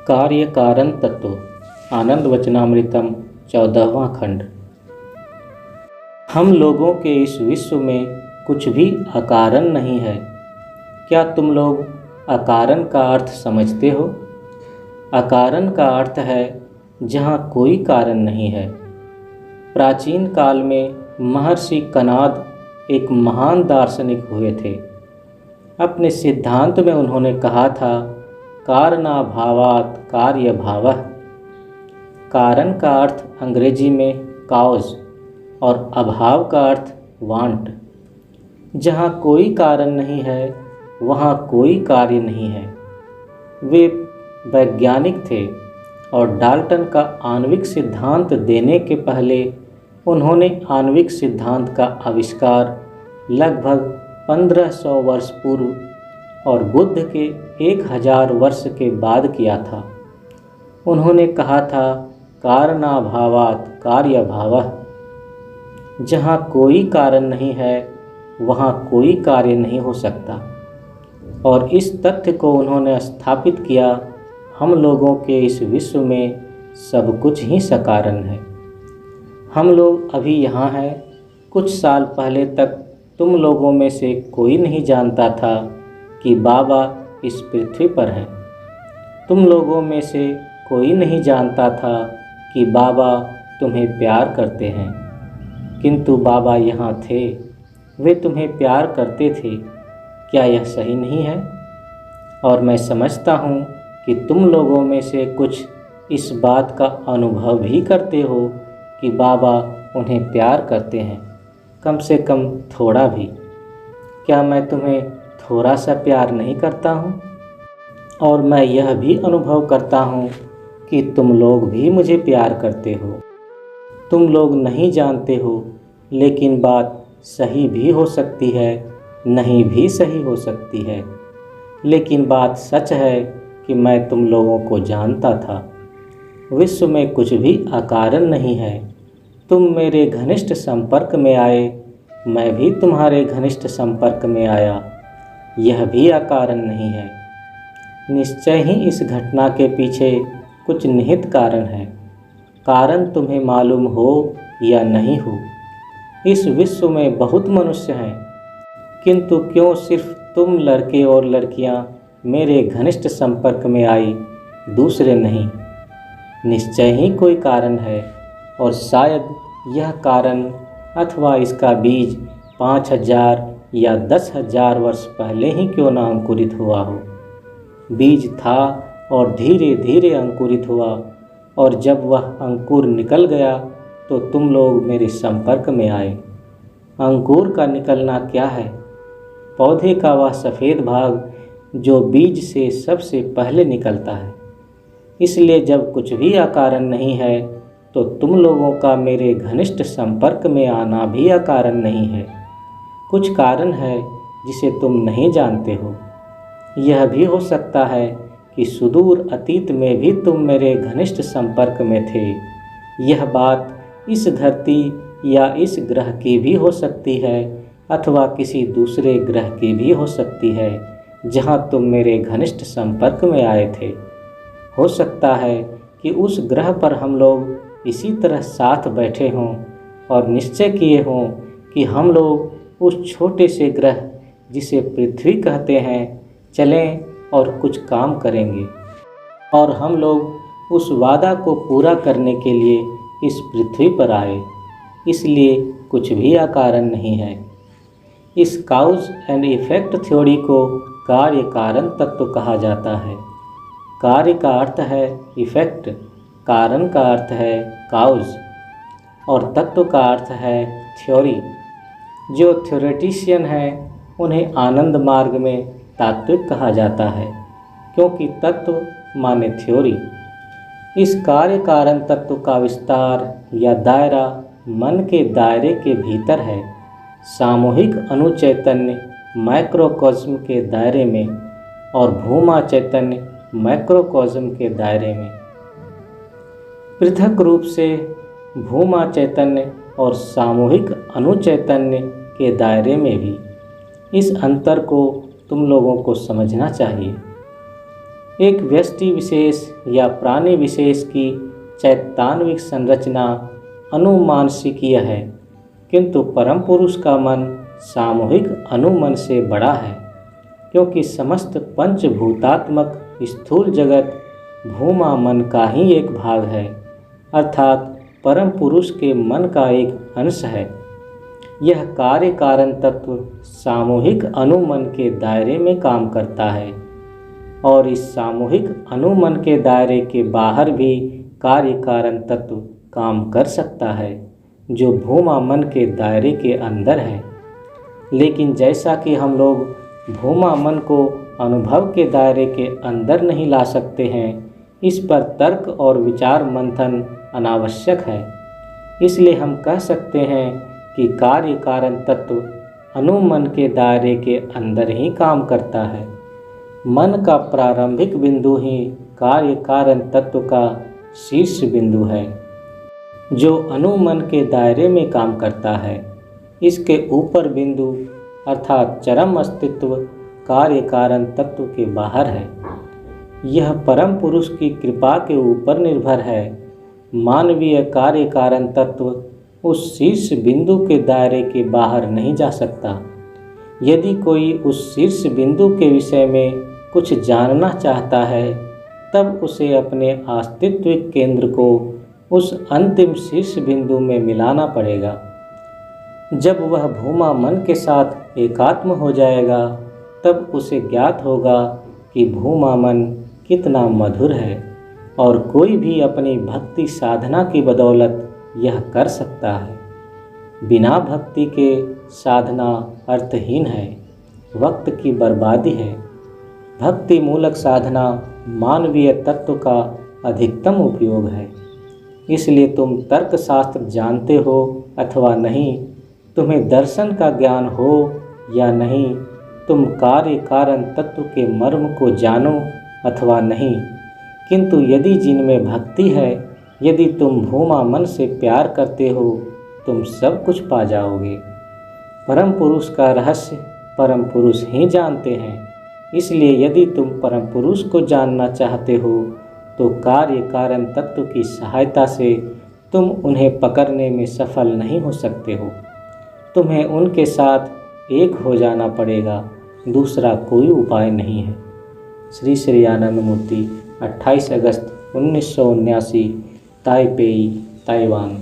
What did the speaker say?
कार्य कारण तत्व आनंद वचनामृतम 14वां खंड। हम लोगों के इस विश्व में कुछ भी अकारण नहीं है। क्या तुम लोग अकारण का अर्थ समझते हो? अकारण का अर्थ है जहाँ कोई कारण नहीं है। प्राचीन काल में महर्षि कणाद एक महान दार्शनिक हुए थे। अपने सिद्धांत में उन्होंने कहा था, कारणाभावात् कार्यभावः। कारण का अर्थ अंग्रेजी में कॉज और अभाव का अर्थ वांट। जहाँ कोई कारण नहीं है वहाँ कोई कार्य नहीं है। वे वैज्ञानिक थे और डाल्टन का आणविक सिद्धांत देने के पहले उन्होंने आणविक सिद्धांत का आविष्कार लगभग 1500 वर्ष पूर्व और बुद्ध के 1000 वर्ष के बाद किया था। उन्होंने कहा था, कारणाभावात् कार्यभावः। जहाँ कोई कारण नहीं है वहाँ कोई कार्य नहीं हो सकता। और इस तथ्य को उन्होंने स्थापित किया, हम लोगों के इस विश्व में सब कुछ ही सकारण है। हम लोग अभी यहाँ हैं। कुछ साल पहले तक तुम लोगों में से कोई नहीं जानता था कि बाबा इस पृथ्वी पर हैं। तुम लोगों में से कोई नहीं जानता था कि बाबा तुम्हें प्यार करते हैं, किंतु बाबा यहाँ थे। वे तुम्हें प्यार करते थे। क्या यह सही नहीं है? और मैं समझता हूँ कि तुम लोगों में से कुछ इस बात का अनुभव भी करते हो कि बाबा उन्हें प्यार करते हैं, कम से कम थोड़ा भी। क्या मैं तुम्हें थोड़ा सा प्यार नहीं करता हूँ? और मैं यह भी अनुभव करता हूँ कि तुम लोग भी मुझे प्यार करते हो। तुम लोग नहीं जानते हो, लेकिन बात सही भी हो सकती है, नहीं भी सही हो सकती है। लेकिन बात सच है कि मैं तुम लोगों को जानता था। विश्व में कुछ भी अकारण नहीं है। तुम मेरे घनिष्ठ संपर्क में आए, मैं भी तुम्हारे घनिष्ठ संपर्क में आया। यह भी अकारण नहीं है। निश्चय ही इस घटना के पीछे कुछ निहित कारण है। कारण तुम्हें मालूम हो या नहीं हो, इस विश्व में बहुत मनुष्य हैं, किंतु क्यों सिर्फ तुम लड़के और लड़कियां मेरे घनिष्ठ संपर्क में आई, दूसरे नहीं? निश्चय ही कोई कारण है, और शायद यह कारण अथवा इसका बीज 5000 या 10,000 वर्ष पहले ही क्यों ना अंकुरित हुआ हो। बीज था और धीरे धीरे अंकुरित हुआ, और जब वह अंकुर निकल गया तो तुम लोग मेरे संपर्क में आए। अंकुर का निकलना क्या है? पौधे का वह सफ़ेद भाग जो बीज से सबसे पहले निकलता है। इसलिए जब कुछ भी अकारण नहीं है तो तुम लोगों का मेरे घनिष्ठ संपर्क में आना भी अकारण नहीं है। कुछ कारण है जिसे तुम नहीं जानते हो। यह भी हो सकता है कि सुदूर अतीत में भी तुम मेरे घनिष्ठ संपर्क में थे। यह बात इस धरती या इस ग्रह की भी हो सकती है, अथवा किसी दूसरे ग्रह की भी हो सकती है जहाँ तुम मेरे घनिष्ठ संपर्क में आए थे। हो सकता है कि उस ग्रह पर हम लोग इसी तरह साथ बैठे हों और निश्चय किए हों कि हम लोग उस छोटे से ग्रह जिसे पृथ्वी कहते हैं चलें और कुछ काम करेंगे। और हम लोग उस वादा को पूरा करने के लिए इस पृथ्वी पर आए। इसलिए कुछ भी अकारण नहीं है। इस काउज एंड इफेक्ट थ्योरी को कार्य कारण तत्व कहा जाता है। कार्य का अर्थ है इफेक्ट, कारण का अर्थ है काउज, और तत्व का अर्थ है थ्योरी। जो थ्योरेटिशियन हैं उन्हें आनंद मार्ग में तात्विक कहा जाता है, क्योंकि तत्व माने थ्योरी। इस कार्य कारण तत्व का विस्तार या दायरा मन के दायरे के भीतर है, सामूहिक अनुचैतन्य माइक्रोकॉस्म के दायरे में और भूमा चैतन्य मैक्रोकॉस्म के दायरे में। पृथक रूप से भूमा चैतन्य और सामूहिक अनुचैतन्य के दायरे में भी। इस अंतर को तुम लोगों को समझना चाहिए। एक व्यष्टि विशेष या प्राणी विशेष की चैतान्विक संरचना अनुमानसिकीय है, किंतु परम पुरुष का मन सामूहिक अनुमन से बड़ा है, क्योंकि समस्त पंचभूतात्मक स्थूल जगत भूमा मन का ही एक भाग है, अर्थात परम पुरुष के मन का एक अंश है। यह कार्य कारण तत्व सामूहिक अनुमन के दायरे में काम करता है और इस सामूहिक अनुमन के दायरे के बाहर भी कार्य कारण तत्व काम कर सकता है, जो भूमा मन के दायरे के अंदर है। लेकिन जैसा कि हम लोग भूमा मन को अनुभव के दायरे के अंदर नहीं ला सकते हैं, इस पर तर्क और विचार मंथन अनावश्यक है। इसलिए हम कह सकते हैं कि कार्य कारण तत्व अनुमन के दायरे के अंदर ही काम करता है। मन का प्रारंभिक बिंदु ही कार्य कारण तत्व का शीर्ष बिंदु है, जो अनुमन के दायरे में काम करता है। इसके ऊपर बिंदु अर्थात चरम अस्तित्व कार्य कारण तत्व के बाहर है। यह परम पुरुष की कृपा के ऊपर निर्भर है। मानवीय कार्य कारण तत्व उस शीर्ष बिंदु के दायरे के बाहर नहीं जा सकता। यदि कोई उस शीर्ष बिंदु के विषय में कुछ जानना चाहता है, तब उसे अपने अस्तित्विक केंद्र को उस अंतिम शीर्ष बिंदु में मिलाना पड़ेगा। जब वह भूमा मन के साथ एकात्म हो जाएगा, तब उसे ज्ञात होगा कि भूमा मन कितना मधुर है और कोई भी अपनी भक्ति साधना की बदौलत यह कर सकता है। बिना भक्ति के साधना अर्थहीन है, वक्त की बर्बादी है। भक्ति मूलक साधना मानवीय तत्व का अधिकतम उपयोग है। इसलिए तुम तर्कशास्त्र जानते हो अथवा नहीं, तुम्हें दर्शन का ज्ञान हो या नहीं, तुम कार्य कारण तत्व के मर्म को जानो अथवा नहीं, किंतु यदि जिनमें भक्ति है, यदि तुम भूमा मन से प्यार करते हो, तुम सब कुछ पा जाओगे। परम पुरुष का रहस्य परम पुरुष ही जानते हैं। इसलिए यदि तुम परम पुरुष को जानना चाहते हो, तो कार्य कारण तत्व की सहायता से तुम उन्हें पकड़ने में सफल नहीं हो सकते हो। तुम्हें उनके साथ एक हो जाना पड़ेगा, दूसरा कोई उपाय नहीं है। श्री श्री आनंद मूर्ति 28 अगस्त 1979, ताइपेई, ताइवान।